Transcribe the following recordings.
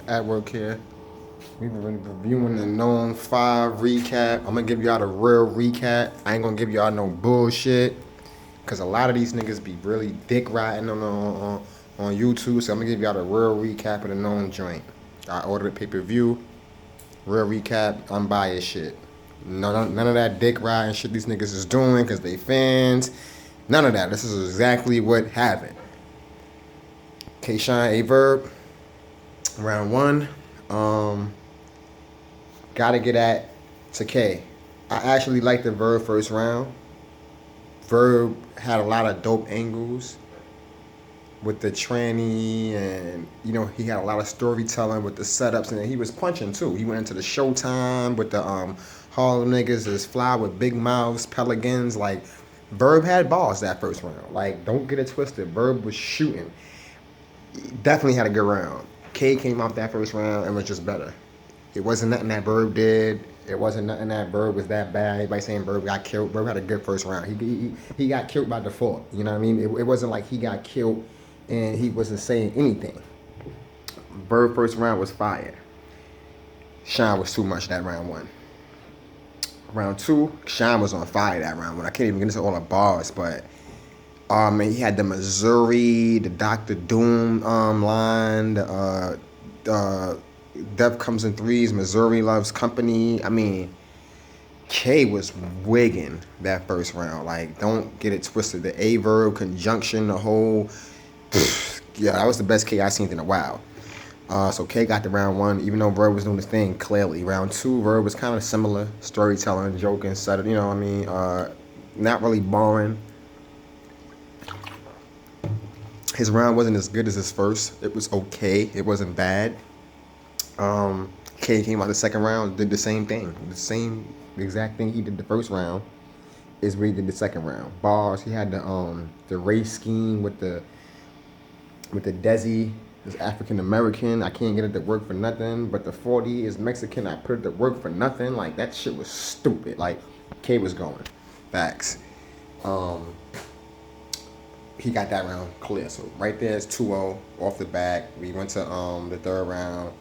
At work here. We've been reviewing the Nome 5 recap. I'm gonna give y'all the real recap. I ain't gonna give y'all no bullshit. Cause a lot of these niggas be really dick riding on YouTube. So I'm gonna give y'all the real recap of the Nome joint. I ordered a pay-per-view. Real recap, unbiased shit. None of that dick riding shit these niggas is doing cause they fans. None of that. This is exactly what happened. Kayshawn A Verb, round one. Gotta get at to K. I actually liked the Verb first round. Verb had a lot of dope angles with the tranny, and he had a lot of storytelling with the setups, and he was punching too. He went into the Showtime with the Harlem niggas is fly with big mouths, pelicans. Like Verb had balls that first round. Like don't get it twisted. Verb was shooting. Definitely had a good round. K came out that first round and was just better. It wasn't nothing that Verb did. It wasn't nothing that Verb was that bad. Everybody saying Verb got killed. Verb had a good first round. He got killed by default. You know what I mean? It wasn't like he got killed and he wasn't saying anything. Verb first round was fire. Sean was too much that round one. Round two, Sean was on fire that round one. I can't even get into all the bars, but he had the Missouri, the Dr. Doom line, the Death Comes in Threes, Missouri Loves Company. I mean, K was wigging that first round. Like, don't get it twisted. The A Verb conjunction, the whole, yeah, that was the best K I seen in a while. So K got the round one, even though Verb was doing his thing clearly. Round two, Verb was kind of similar, storytelling, joking, set it. You know what I mean? Not really boring. His round wasn't as good as his first. It was okay. It wasn't bad. K came out the second round, did the same thing. The same exact thing he did the first round is what he did the second round. Bars, he had the race scheme with the Desi is African American. I can't get it to work for nothing. But the 40 is Mexican. I put it to work for nothing. Like that shit was stupid. Like K was going. Facts. He got that round clear. So right there is 2-0 off the back. We went to the third round.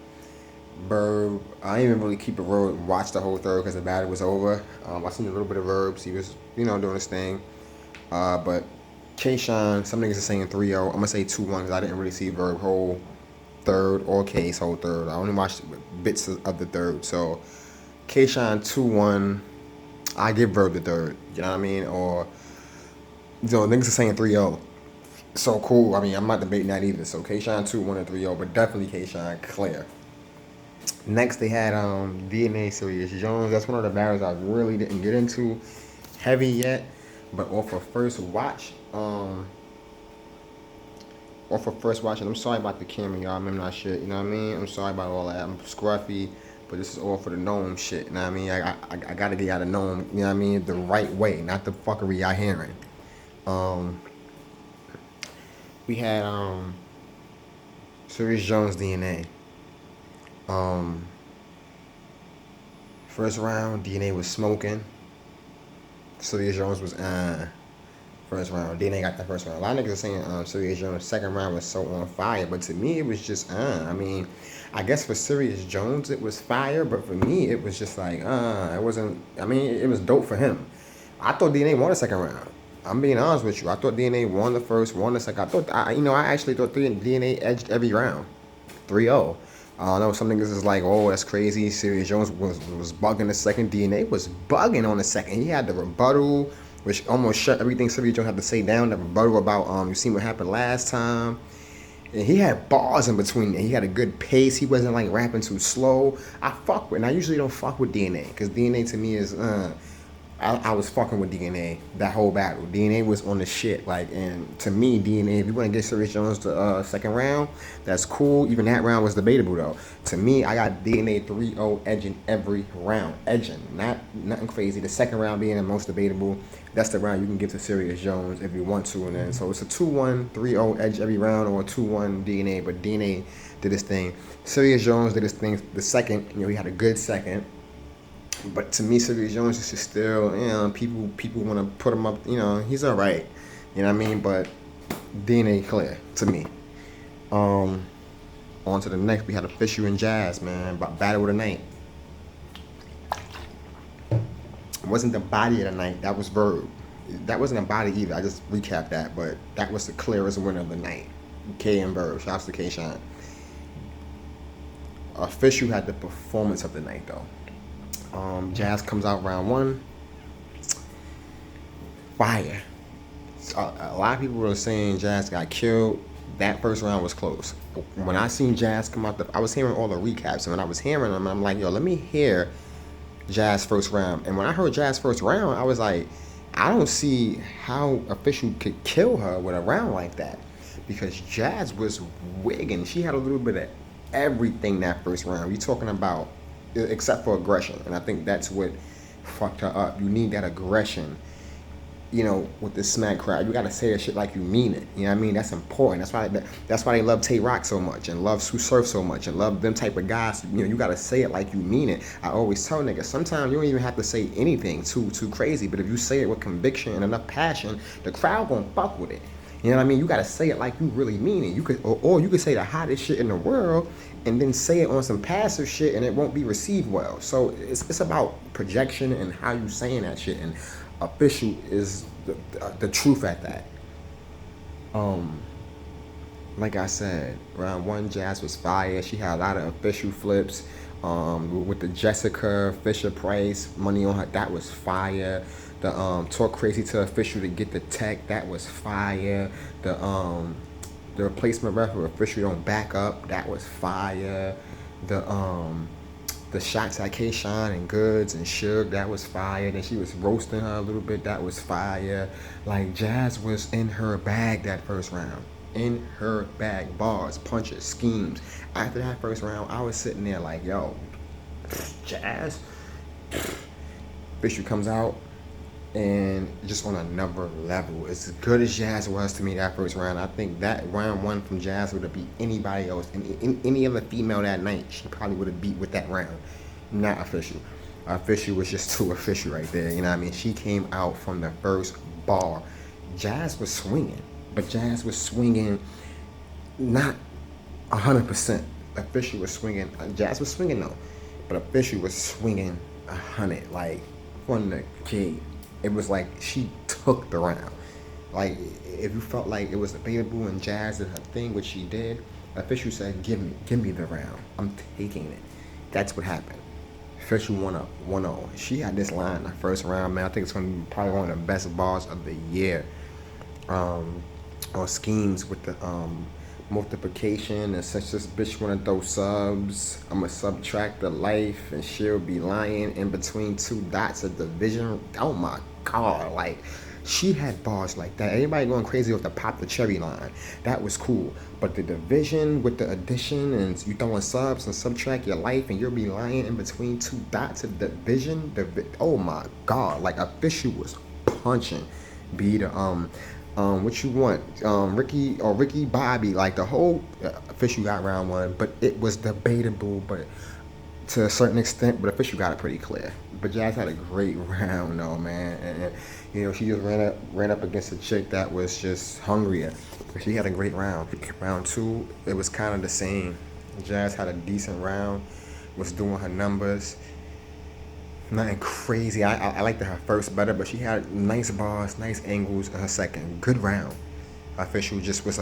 Verb, I didn't even really keep a Verb and watch the whole third because the battle was over. I seen a little bit of Verbs. He was, doing his thing. But Kayshawn, some niggas are saying 3-0. I'm going to say 2-1 because I didn't really see Verb whole third or K's whole third. I only watched bits of the third. So Kayshawn 2-1. I give Verb the third. You know what I mean? Or, niggas are saying 3-0. So cool. I mean, I'm not debating that either. So Kayshawn 2-1 and 3-0, but definitely Kayshawn clear. Next, they had DNA Serious Jones. That's one of the battles I really didn't get into heavy yet. But off of first watch, and I'm sorry about the camera, y'all. I'm not shit, you know what I mean? I'm sorry about all that. I'm scruffy, but this is all for the Nome shit, you know what I mean? I gotta get out of Nome, you know what I mean? The right way, not the fuckery y'all hearing. We had Serious Jones DNA. First round, DNA was smoking. Serious Jones was first round. DNA got that first round. A lot of niggas are saying Serious Jones' second round was so on fire, but to me it was just I mean, I guess for Serious Jones it was fire, but for me it was just like it wasn't. I mean, it was dope for him. I thought DNA won the second round. I'm being honest with you. I thought DNA won the first, won the second. I actually thought DNA edged every round, 3-0. I know some niggas is like, oh, that's crazy. Serious Jones was bugging the second. DNA was bugging on the second. He had the rebuttal, which almost shut everything Serious Jones had to say down. The rebuttal about you seen what happened last time. And he had bars in between. He had a good pace. He wasn't like rapping too slow. I fuck with. And I usually don't fuck with DNA because DNA to me is I was fucking with DNA that whole battle. DNA was on the shit. Like, and to me, DNA, if you want to get Serious Jones to second round, that's cool. Even that round was debatable though. To me, I got DNA 3-0 edging every round. Edging. Nothing crazy. The second round being the most debatable. That's the round you can give to Serious Jones if you want to. And then so it's a 2-1, 3-0 edge every round, or a 2-1 DNA. But DNA did his thing. Serious Jones did his thing the second. He had a good second. But to me, Serious Jones is just still, people want to put him up, he's all right. You know what I mean? But DNA clear to me. On to the next. We had Official and Jazz, man. Battle of the night. It wasn't the body of the night. That was Verb. That wasn't a body either. I just recapped that, but that was the clearest winner of the night. K and Verb. Shouts to K Shine. Official had the performance of the night though. Jazz comes out round one. Fire. A lot of people were saying Jazz got killed. That first round was close. When I seen Jazz come out, I was hearing all the recaps, and when I was hearing them, I'm like, yo, let me hear Jazz first round. And when I heard Jazz first round, I was like, I don't see how Official could kill her with a round like that, because Jazz was wigging. She had a little bit of everything that first round. We talking about, except for aggression, and I think that's what fucked her up. You need that aggression. You know, with the smack crowd, you gotta say that shit like you mean it. You know what I mean? That's important. That's why they love Tay Rock so much, and love Sue Surf so much, and love them type of guys. You know, you gotta say it like you mean it. I always tell niggas, sometimes you don't even have to say anything too crazy, but if you say it with conviction and enough passion, the crowd gonna fuck with it. You know what I mean? You gotta say it like you really mean it. You could, or you could say the hottest shit in the world, and then say it on some passive shit, and it won't be received well. So it's about projection and how you saying that shit. And Official is the truth at that. Like I said, round one, Jazz was fire. She had a lot of Official flips. With the Jessica Fisher Price money on her, that was fire. The talk crazy to Official to get the tech, that was fire. The replacement ref for Official don't back up, that was fire. The shots at K Shine and Goods and Suge, that was fire. Then she was roasting her a little bit, that was fire. Like, Jazz was in her bag that first round. In her bag. Bars, punches, schemes. After that first round, I was sitting there like, yo, Jazz? Official comes out, and just on another level. As good as Jazz was to me that first round, I think that round one from Jazz would have beat anybody else. And any other female that night, she probably would have beat with that round. Not Official. Official was just too official right there. You know what I mean? She came out from the first bar. Jazz was swinging, but Jazz was swinging not 100%. Official was swinging. Jazz was swinging though, but Official was swinging 100. Like, from the gate. It was like she took the round. Like, if you felt like it was debatable and Jazz did her thing, which she did, Official said, give me the round. I'm taking it. That's what happened. Official won up 1-0. She had this line in the first round, man. I think it's going to be probably one of the best bars of the year. On schemes with the multiplication and such. This bitch wanna throw subs. I'ma subtract the life and she'll be lying in between two dots of division. Oh my god, like, she had bars like that. Everybody going crazy with the pop the cherry line. That was cool. But the division with the addition and you throwing subs and subtract your life and you'll be lying in between two dots of division. Oh my god, like, Official was punching. Be the what you want, Ricky Bobby, like the whole Official got round one, but it was debatable, but to a certain extent, but Official got it pretty clear. But Jazz had a great round though, man, and you know, she just ran up against a chick that was just hungrier. She had a great round. Round two, it was kind of the same. Jazz had a decent round, was doing her numbers. Nothing crazy. I liked her first better, but she had nice bars, nice angles in her second. Good round. Official just was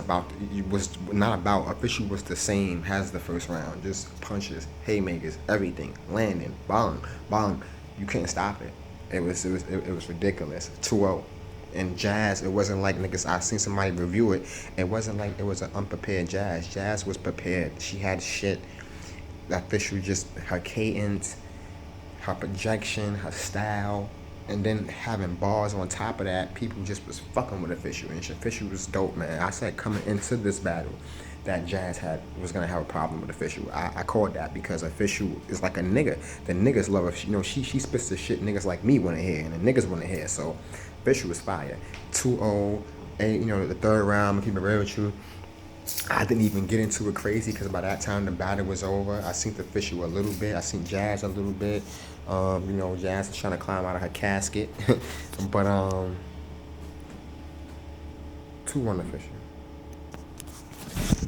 not about. Official was the same as the first round. Just punches, haymakers, everything, landing, bang, bang. You couldn't stop it. It was ridiculous. 2-0. And Jazz, it wasn't like niggas. I seen somebody review it. It wasn't like it was an unprepared Jazz. Jazz was prepared. She had shit. Official just her cadence, her projection, her style, and then having bars on top of that. People just was fucking with Official, and Official was dope, man. I said coming into this battle that Jazz was gonna have a problem with Official. I called that because Official is like a nigga. The niggas love her. You know, she spits the shit niggas like me wanna hear, and the niggas wanna hear. So Official was fire. 2-0, and you know, the third round, I'm keep it real with you, I didn't even get into it crazy because by that time the battle was over. I seen the Official a little bit. I seen Jazz a little bit. You know, Jazz was trying to climb out of her casket. But 2-1 Official.